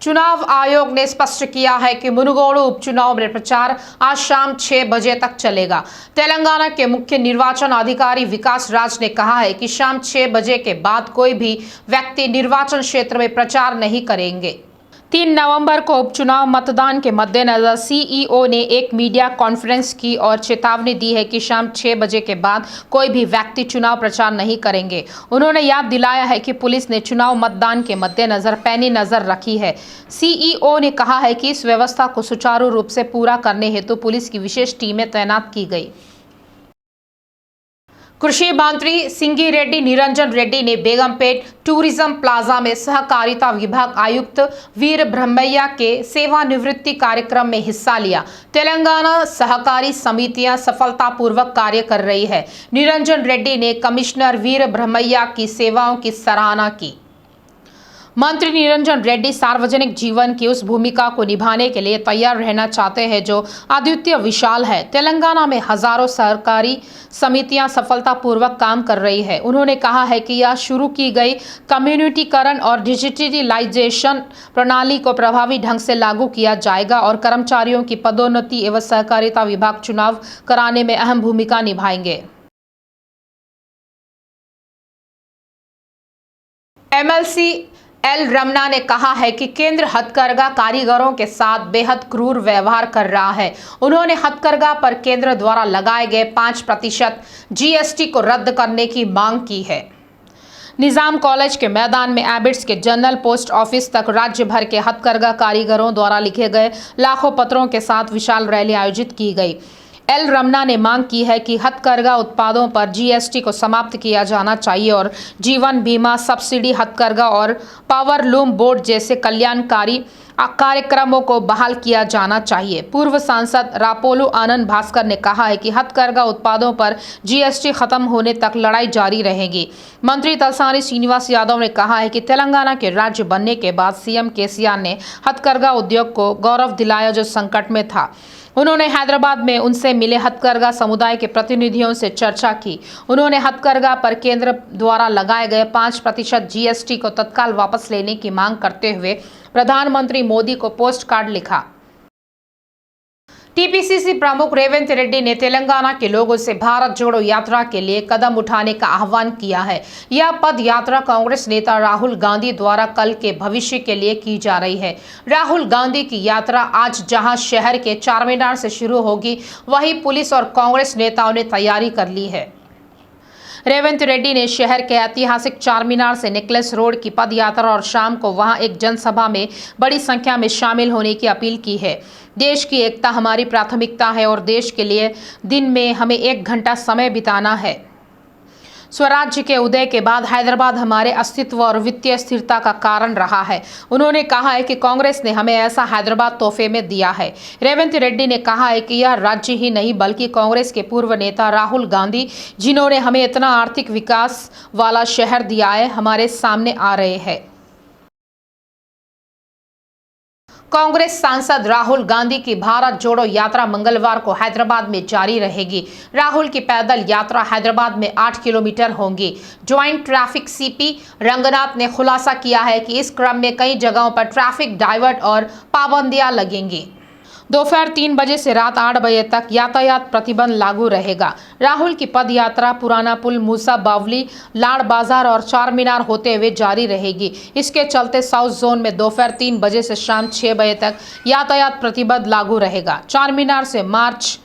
चुनाव आयोग ने स्पष्ट किया है कि मुनुगोडु उपचुनाव में प्रचार आज शाम 6 बजे तक चलेगा। तेलंगाना के मुख्य निर्वाचन अधिकारी विकास राज ने कहा है कि शाम 6 बजे के बाद कोई भी व्यक्ति निर्वाचन क्षेत्र में प्रचार नहीं करेंगे। 3 नवंबर को उपचुनाव मतदान के मद्देनजर सीईओ ने एक मीडिया कॉन्फ्रेंस की और चेतावनी दी है कि शाम 6 बजे के बाद कोई भी व्यक्ति चुनाव प्रचार नहीं करेंगे। उन्होंने याद दिलाया है कि पुलिस ने चुनाव मतदान के मद्देनजर पैनी नजर रखी है। सीईओ ने कहा है कि इस व्यवस्था को सुचारू रूप से पूरा करने हेतु पुलिस की विशेष टीमें तैनात की गई। कृषि मंत्री सिंगिरेड्डी निरंजन रेड्डी ने बेगमपेट टूरिज्म प्लाजा में सहकारिता विभाग आयुक्त वीर ब्रह्मैया के सेवानिवृत्ति कार्यक्रम में हिस्सा लिया। तेलंगाना सहकारी समितियां सफलतापूर्वक कार्य कर रही है। निरंजन रेड्डी ने कमिश्नर वीर ब्रह्मैया की सेवाओं की सराहना की। मंत्री निरंजन रेड्डी सार्वजनिक जीवन की उस भूमिका को निभाने के लिए तैयार रहना चाहते हैं जो अद्वितीय विशाल है। तेलंगाना में हजारों सहकारी समितियां सफलतापूर्वक काम कर रही है। उन्होंने कहा है कि यह शुरू की गई कम्युनिटीकरण और डिजिटलाइजेशन प्रणाली को प्रभावी ढंग से लागू किया जाएगा और कर्मचारियों की पदोन्नति एवं सहकारिता विभाग चुनाव कराने में अहम भूमिका निभाएंगे। एमएलसी एल रमना ने कहा है कि केंद्र हथकरघा कारीगरों के साथ बेहद क्रूर व्यवहार कर रहा है। उन्होंने हथकरघा पर केंद्र द्वारा लगाए गए 5% जीएसटी को रद्द करने की मांग की है। निजाम कॉलेज के मैदान में एबिट्स के जनरल पोस्ट ऑफिस तक राज्य भर के हथकरघा कारीगरों द्वारा लिखे गए लाखों पत्रों के साथ विशाल रैली आयोजित की गई। एल रमना ने मांग की है कि हथकरघा उत्पादों पर जीएसटी को समाप्त किया जाना चाहिए और जीवन बीमा सब्सिडी, हथकरघा और पावर लूम बोर्ड जैसे कल्याणकारी कार्यक्रमों को बहाल किया जाना चाहिए। पूर्व सांसद रापोलू आनंद भास्कर ने कहा है कि हथकरघा उत्पादों पर जीएसटी खत्म होने तक लड़ाई जारी रहेगी। मंत्री तलसानी श्रीनिवास यादव ने कहा है कि तेलंगाना के राज्य बनने के बाद सीएम केसीआर ने हथकरघा उद्योग को गौरव दिलाया जो संकट में था। उन्होंने हैदराबाद में उनसे मिले हथकरघा समुदाय के प्रतिनिधियों से चर्चा की। उन्होंने हथकरघा पर केंद्र द्वारा लगाए गए 5% जीएसटी को तत्काल वापस लेने की मांग करते हुए प्रधानमंत्री मोदी को पोस्ट कार्ड लिखा। टीपीसीसी प्रमुख रेवंत रेड्डी ने तेलंगाना के लोगों से भारत जोड़ो यात्रा के लिए कदम उठाने का आह्वान किया है। यह पद यात्रा कांग्रेस नेता राहुल गांधी द्वारा कल के भविष्य के लिए की जा रही है। राहुल गांधी की यात्रा आज जहां शहर के चारमीनार से शुरू होगी, वहीं पुलिस और कांग्रेस नेताओं ने तैयारी कर ली है। रेवंत रेड्डी ने शहर के ऐतिहासिक चारमीनार से नेकलेस रोड की पद यात्रा और शाम को वहां एक जनसभा में बड़ी संख्या में शामिल होने की अपील की है। देश की एकता हमारी प्राथमिकता है और देश के लिए दिन में हमें 1 घंटा समय बिताना है। स्वराज्य के उदय के बाद हैदराबाद हमारे अस्तित्व और वित्तीय स्थिरता का कारण रहा है। उन्होंने कहा है कि कांग्रेस ने हमें ऐसा हैदराबाद तोहफे में दिया है। रेवंत रेड्डी ने कहा है कि यह राज्य ही नहीं बल्कि कांग्रेस के पूर्व नेता राहुल गांधी, जिन्होंने हमें इतना आर्थिक विकास वाला शहर दिया है, हमारे सामने आ रहे हैं। कांग्रेस सांसद राहुल गांधी की भारत जोड़ो यात्रा मंगलवार को हैदराबाद में जारी रहेगी। राहुल की पैदल यात्रा हैदराबाद में 8 किलोमीटर होगी। ज्वाइंट ट्रैफिक सीपी रंगनाथ ने खुलासा किया है कि इस क्रम में कई जगहों पर ट्रैफिक डाइवर्ट और पाबंदियां लगेंगी। दोपहर 3 बजे से रात 8 बजे तक यातायात प्रतिबंध लागू रहेगा। राहुल की पद यात्रा पुराना पुल, मूसा बावली, लाड़ बाजार और चारमीनार होते हुए जारी रहेगी। इसके चलते साउथ जोन में दोपहर 3 बजे से शाम 6 बजे तक यातायात प्रतिबंध लागू रहेगा। चारमीनार से मार्च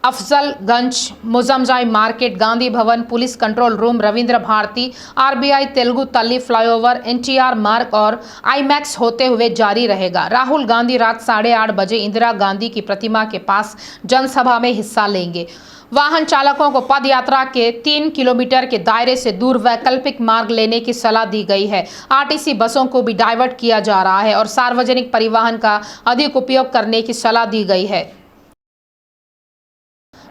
Afzalgunj, Moazzamjahi market, Gandhi Bhavan, police control room, Ravindra Bharathi, RBI, Telugu Talli flyover, NTR Marg और आईमैक्स होते हुए जारी रहेगा। राहुल गांधी रात 8:30 बजे इंदिरा गांधी की प्रतिमा के पास जनसभा में हिस्सा लेंगे। वाहन चालकों को पद यात्रा के 3 किलोमीटर के दायरे से दूर वैकल्पिक मार्ग लेने की सलाह दी गई है। आरटीसी बसों को भी डाइवर्ट किया जा रहा है और सार्वजनिक परिवहन का अधिक उपयोग करने की सलाह दी गई है।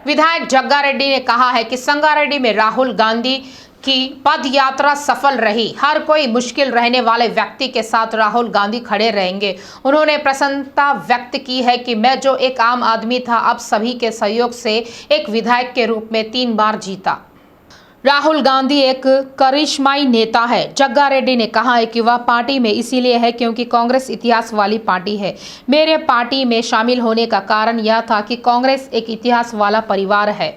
विधायक जग्गा रेड्डी ने कहा है कि संगारेड्डी में राहुल गांधी की पद यात्रा सफल रही। हर कोई मुश्किल रहने वाले व्यक्ति के साथ राहुल गांधी खड़े रहेंगे। उन्होंने प्रसन्नता व्यक्त की है कि मैं जो एक आम आदमी था, अब सभी के सहयोग से एक विधायक के रूप में 3 बार जीता। राहुल गांधी एक करिश्माई नेता है। जग्गा रेड्डी ने कहा है कि वह पार्टी में इसीलिए है क्योंकि कांग्रेस इतिहास वाली पार्टी है। मेरे पार्टी में शामिल होने का कारण यह था कि कांग्रेस एक इतिहास वाला परिवार है।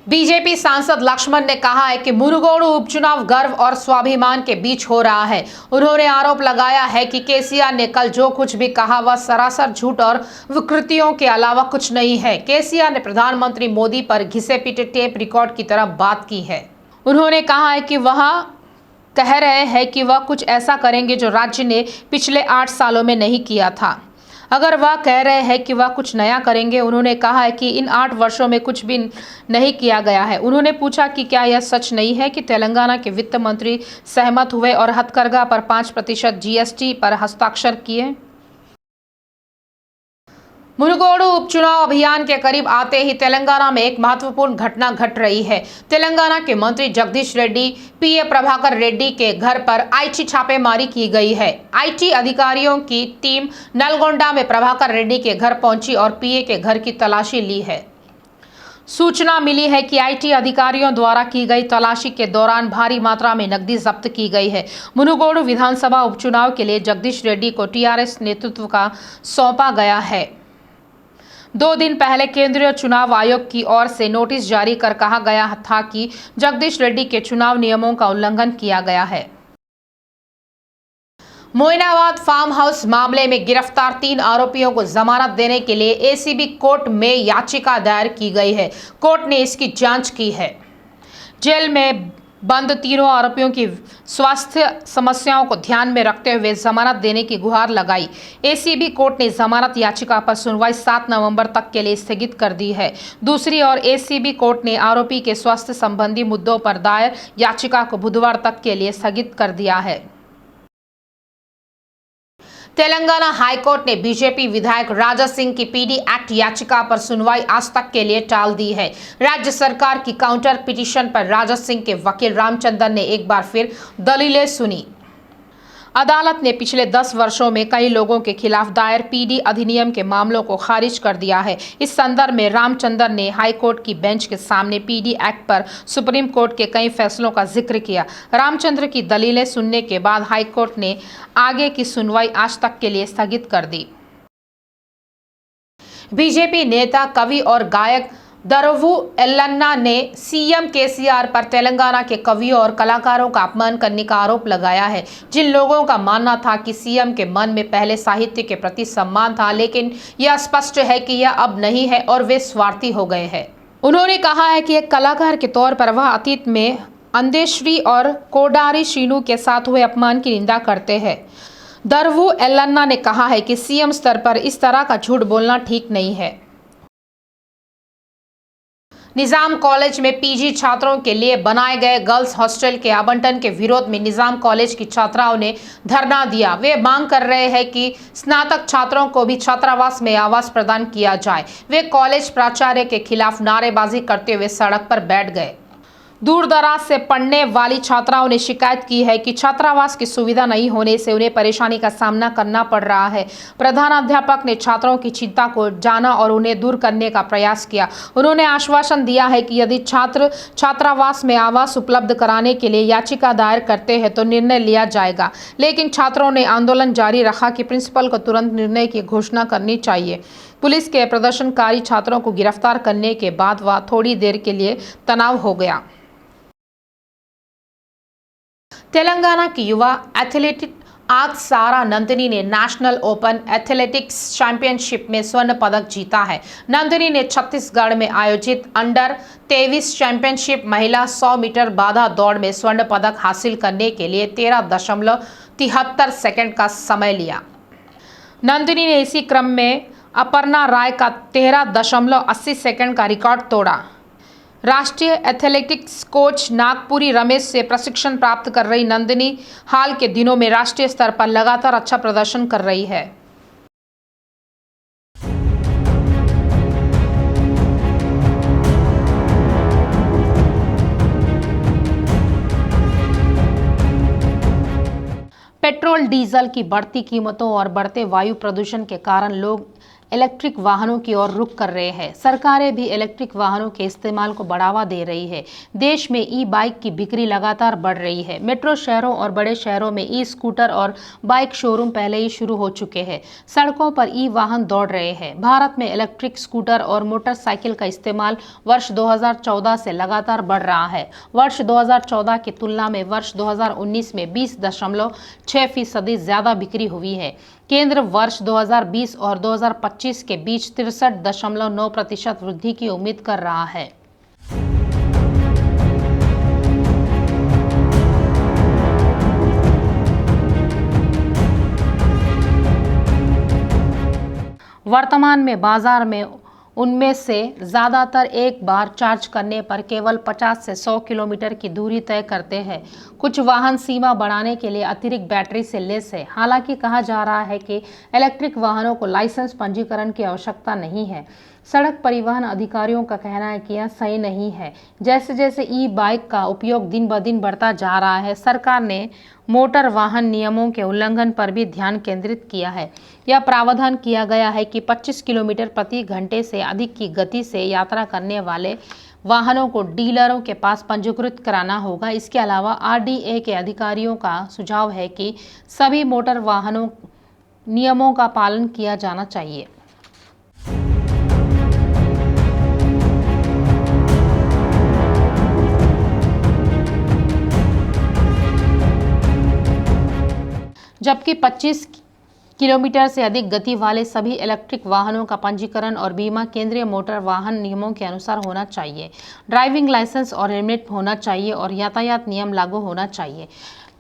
बीजेपी सांसद लक्ष्मण ने कहा है कि मुनुगोडु उपचुनाव गर्व और स्वाभिमान के बीच हो रहा है। उन्होंने आरोप लगाया है कि केसीआर ने कल जो कुछ भी कहा वह सरासर झूठ और विकृतियों के अलावा कुछ नहीं है। केसीआर ने प्रधानमंत्री मोदी पर घिसे पीटे टेप रिकॉर्ड की तरह बात की है। उन्होंने कहा है कि वह कह रहे हैं कि वह कुछ ऐसा करेंगे जो राज्य ने पिछले 8 सालों में नहीं किया था। अगर वह कह रहे हैं कि वह कुछ नया करेंगे, उन्होंने कहा है कि इन 8 वर्षों में कुछ भी नहीं किया गया है। उन्होंने पूछा कि क्या यह सच नहीं है कि तेलंगाना के वित्त मंत्री सहमत हुए और हथकरघा पर 5% जीएसटी पर हस्ताक्षर किए। मुनुगोडु उपचुनाव अभियान के करीब आते ही तेलंगाना में एक महत्वपूर्ण घटना घट रही है। तेलंगाना के मंत्री जगदीश रेड्डी, पीए प्रभाकर रेड्डी के घर पर आईटी छापेमारी की गई है। आईटी अधिकारियों की टीम नलगोंडा में प्रभाकर रेड्डी के घर पहुंची और पीए के घर की तलाशी ली है। सूचना मिली है कि आईटी अधिकारियों द्वारा की गई तलाशी के दौरान भारी मात्रा में नकदी जब्त की गई है। मुनुगोडु विधानसभा उपचुनाव के लिए जगदीश रेड्डी को टीआरएस नेतृत्व का सौंपा गया है। 2 दिन पहले केंद्रीय चुनाव आयोग की ओर से नोटिस जारी कर कहा गया था कि जगदीश रेड्डी के चुनाव नियमों का उल्लंघन किया गया है। मोइनाबाद फार्म हाउस मामले में गिरफ्तार 3 आरोपियों को जमानत देने के लिए एसीबी कोर्ट में याचिका दायर की गई है। कोर्ट ने इसकी जांच की है। जेल में बंद तीनों आरोपियों की स्वास्थ्य समस्याओं को ध्यान में रखते हुए जमानत देने की गुहार लगाई। एसीबी कोर्ट ने जमानत याचिका पर सुनवाई 7 नवंबर तक के लिए स्थगित कर दी है। दूसरी ओर एसीबी कोर्ट ने आरोपी के स्वास्थ्य संबंधी मुद्दों पर दायर याचिका को बुधवार तक के लिए स्थगित कर दिया है। तेलंगाना हाईकोर्ट ने बीजेपी विधायक राजा सिंह की पीडी एक्ट याचिका पर सुनवाई आज तक के लिए टाल दी है। राज्य सरकार की काउंटर पिटीशन पर राजा सिंह के वकील रामचंद्रन ने एक बार फिर दलीलें सुनी। अदालत ने पिछले 10 वर्षों में कई लोगों के खिलाफ दायर पीडी अधिनियम के मामलों को खारिज कर दिया है। इस संदर्भ में रामचंद्रन ने हाईकोर्ट की बेंच के सामने पीडी एक्ट पर सुप्रीम कोर्ट के कई फैसलों का जिक्र किया। रामचंद्र की दलीलें सुनने के बाद हाईकोर्ट ने आगे की सुनवाई आज तक के लिए स्थगित कर दी। बीजेपी नेता, कवि और गायक दरवू एल्लन्ना ने सीएम केसीआर पर तेलंगाना के कवियों और कलाकारों का अपमान करने का आरोप लगाया है। जिन लोगों का मानना था कि सीएम के मन में पहले साहित्य के प्रति सम्मान था, लेकिन यह स्पष्ट है कि यह अब नहीं है और वे स्वार्थी हो गए हैं। उन्होंने कहा है कि एक कलाकार के तौर पर वह अतीत में अंदेश्री और कोडारी शीनू के साथ हुए अपमान की निंदा करते हैं। दरवू एल्लन्ना ने कहा है कि सीएम स्तर पर इस तरह का झूठ बोलना ठीक नहीं है। निजाम कॉलेज में पीजी छात्रों के लिए बनाए गए गर्ल्स हॉस्टल के आवंटन के विरोध में निजाम कॉलेज की छात्राओं ने धरना दिया। वे मांग कर रहे हैं कि स्नातक छात्रों को भी छात्रावास में आवास प्रदान किया जाए। वे कॉलेज प्राचार्य के खिलाफ नारेबाजी करते हुए सड़क पर बैठ गए। दूर दराज से पढ़ने वाली छात्राओं ने शिकायत की है कि छात्रावास की सुविधा नहीं होने से उन्हें परेशानी का सामना करना पड़ रहा है। प्रधानाध्यापक ने छात्रों की चिंता को जाना और उन्हें दूर करने का प्रयास किया। उन्होंने आश्वासन दिया है कि यदि छात्र छात्रावास में आवास उपलब्ध कराने के लिए याचिका दायर करते हैं तो निर्णय लिया जाएगा। लेकिन छात्रों ने आंदोलन जारी रखा कि प्रिंसिपल को तुरंत निर्णय की घोषणा करनी चाहिए। पुलिस के प्रदर्शनकारी छात्रों को गिरफ्तार करने के बाद वह थोड़ी देर के लिए तनाव हो गया। तेलंगाना की युवा एथलीट आज सारा नंदिनी ने नेशनल ओपन एथलेटिक्स चैंपियनशिप में स्वर्ण पदक जीता है। नंदिनी ने छत्तीसगढ़ में आयोजित अंडर 23 चैंपियनशिप महिला 100 मीटर बाधा दौड़ में स्वर्ण पदक हासिल करने के लिए 13.73 सेकंड का समय लिया। नंदिनी ने इसी क्रम में अपर्णा राय का 13.80 सेकंड का रिकॉर्ड तोड़ा। राष्ट्रीय एथलेटिक्स कोच नागपुरी रमेश से प्रशिक्षण प्राप्त कर रही नंदिनी हाल के दिनों में राष्ट्रीय स्तर पर लगातार अच्छा प्रदर्शन कर रही है। पेट्रोल डीजल की बढ़ती कीमतों और बढ़ते वायु प्रदूषण के कारण लोग इलेक्ट्रिक वाहनों की ओर रुख कर रहे हैं। सरकारें भी इलेक्ट्रिक वाहनों के इस्तेमाल को बढ़ावा दे रही है। देश में ई बाइक की बिक्री लगातार बढ़ रही है। मेट्रो शहरों और बड़े शहरों में ई स्कूटर और बाइक शोरूम पहले ही शुरू हो चुके हैं। सड़कों पर ई वाहन दौड़ रहे हैं। भारत में इलेक्ट्रिक स्कूटर और मोटरसाइकिल का इस्तेमाल वर्ष 2014 से लगातार बढ़ रहा है। वर्ष 2014 की तुलना में वर्ष 2019 में 20.6% ज्यादा बिक्री हुई है। केंद्र वर्ष 2020 और 2025 के बीच 63.9% वृद्धि की उम्मीद कर रहा है। वर्तमान में बाजार में उनमें से ज़्यादातर एक बार चार्ज करने पर केवल 50 से 100 किलोमीटर की दूरी तय करते हैं। कुछ वाहन सीमा बढ़ाने के लिए अतिरिक्त बैटरी से लैस है। हालांकि कहा जा रहा है कि इलेक्ट्रिक वाहनों को लाइसेंस पंजीकरण की आवश्यकता नहीं है। सड़क परिवहन अधिकारियों का कहना है कि यह सही नहीं है। जैसे जैसे ई बाइक का उपयोग दिन ब दिन बढ़ता जा रहा है, सरकार ने मोटर वाहन नियमों के उल्लंघन पर भी ध्यान केंद्रित किया है। यह प्रावधान किया गया है कि 25 किलोमीटर प्रति घंटे से अधिक की गति से यात्रा करने वाले वाहनों को डीलरों के पास पंजीकृत कराना होगा। इसके अलावा आरडीए के अधिकारियों का सुझाव है कि सभी मोटर वाहनों नियमों का पालन किया जाना चाहिए। जबकि 25 किलोमीटर से अधिक गति वाले सभी इलेक्ट्रिक वाहनों का पंजीकरण और बीमा केंद्रीय मोटर वाहन नियमों के अनुसार होना चाहिए। ड्राइविंग लाइसेंस और हेलमेट होना चाहिए और यातायात नियम लागू होना चाहिए।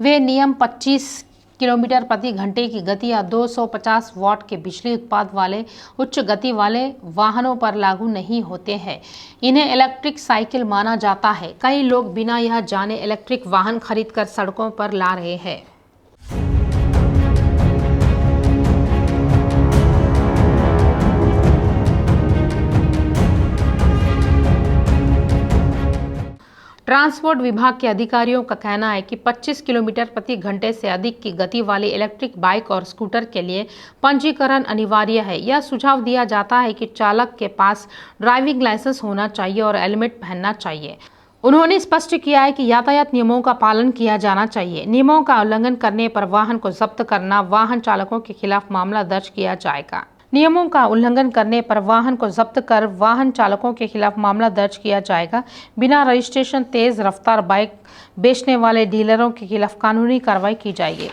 वे नियम 25 किलोमीटर प्रति घंटे की गति या 250 वाट के बिजली उत्पाद वाले उच्च गति वाले वाहनों पर लागू नहीं होते हैं। इन्हें इलेक्ट्रिक साइकिल माना जाता है। कई लोग बिना यह जाने इलेक्ट्रिक वाहन खरीदकर सड़कों पर ला रहे हैं। ट्रांसपोर्ट विभाग के अधिकारियों का कहना है कि 25 किलोमीटर प्रति घंटे से अधिक की गति वाली इलेक्ट्रिक बाइक और स्कूटर के लिए पंजीकरण अनिवार्य है। यह सुझाव दिया जाता है कि चालक के पास ड्राइविंग लाइसेंस होना चाहिए और हेलमेट पहनना चाहिए। उन्होंने स्पष्ट किया है कि यातायात नियमों का पालन किया जाना चाहिए। नियमों का उल्लंघन करने पर वाहन को जब्त करना, वाहन चालकों के खिलाफ मामला दर्ज किया जाएगा। नियमों का उल्लंघन करने पर वाहन को जब्त कर वाहन चालकों के खिलाफ मामला दर्ज किया जाएगा। बिना रजिस्ट्रेशन तेज रफ्तार बाइक बेचने वाले डीलरों के खिलाफ कानूनी कार्रवाई की जाएगी।